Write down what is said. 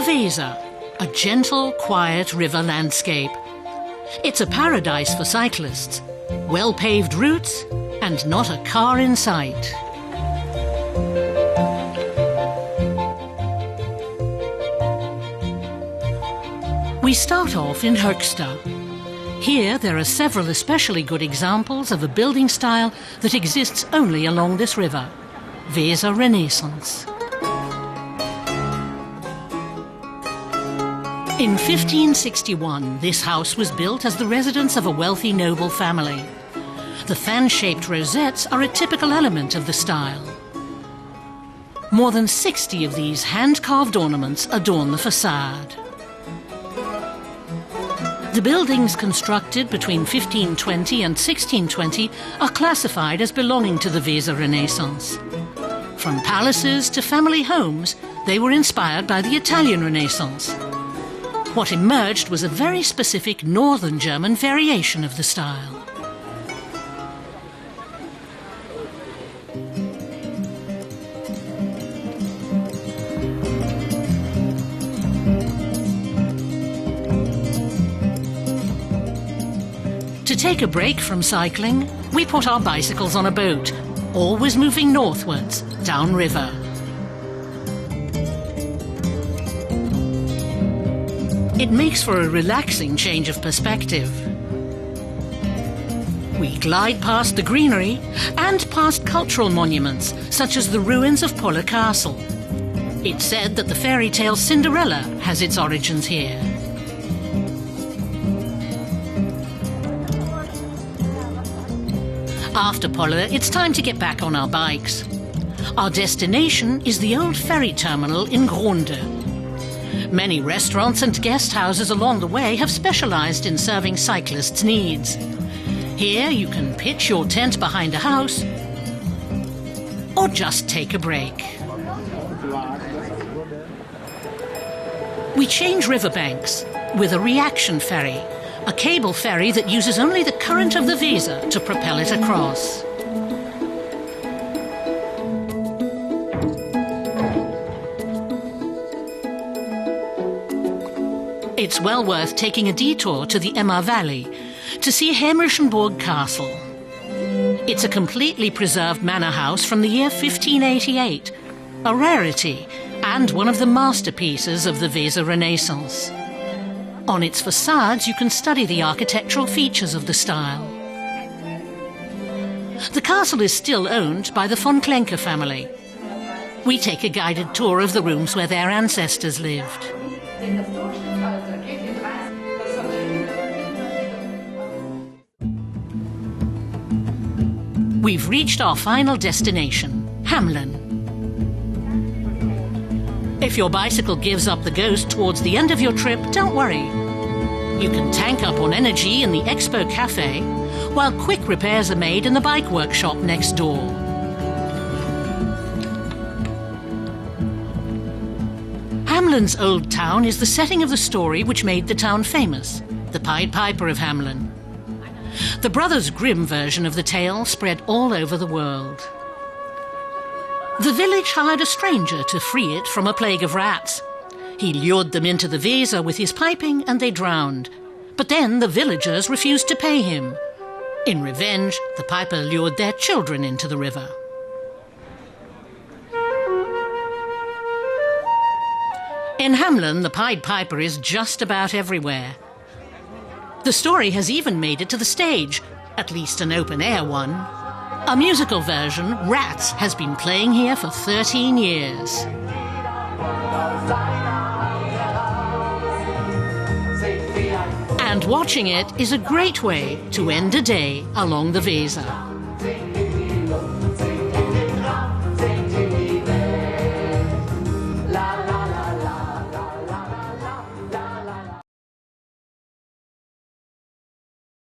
Weser, a gentle, quiet river landscape. It's a paradise for cyclists, well-paved routes and not a car in sight. We start off in Höxter. Here there are several especially good examples of a building style that exists only along this river, Weser Renaissance. In 1561, this house was built as the residence of a wealthy noble family. The fan-shaped rosettes are a typical element of the style. More than 60 of these hand-carved ornaments adorn the facade. The buildings constructed between 1520 and 1620 are classified as belonging to the Weser Renaissance. From palaces to family homes, they were inspired by the Italian Renaissance. What emerged was a very specific northern German variation of the style. To take a break from cycling, we put our bicycles on a boat, always moving northwards, downriver. It makes for a relaxing change of perspective. We glide past the greenery and past cultural monuments, such as the ruins of Polle Castle. It's said that the fairy tale Cinderella has its origins here. After Polle, it's time to get back on our bikes. Our destination is the old ferry terminal in Gronde. Many restaurants and guest houses along the way have specialized in serving cyclists' needs. Here you can pitch your tent behind a house or just take a break. We change riverbanks with a reaction ferry, a cable ferry that uses only the current of the Weser to propel it across. It's well worth taking a detour to the Emma Valley to see Hamlin Castle. It's a completely preserved manor house from the year 1588, a rarity and one of the masterpieces of the Weser Renaissance. On its facades, you can study the architectural features of the style. The castle is still owned by the von Klenke family. We take a guided tour of the rooms where their ancestors lived. We've reached our final destination, Hamlin. If your bicycle gives up the ghost towards the end of your trip, don't worry. You can tank up on energy in the Expo Cafe, while quick repairs are made in the bike workshop next door. Hamlin's old town is the setting of the story which made the town famous, the Pied Piper of Hamlin. The Brothers Grimm version of the tale spread all over the world. The village hired a stranger to free it from a plague of rats. He lured them into the Weser with his piping and they drowned. But then the villagers refused to pay him. In revenge, the piper lured their children into the river. In Hamlin, the Pied Piper is just about everywhere. The story has even made it to the stage, at least an open-air one. A musical version, Rats, has been playing here for 13 years. And watching it is a great way to end a day along the Weser.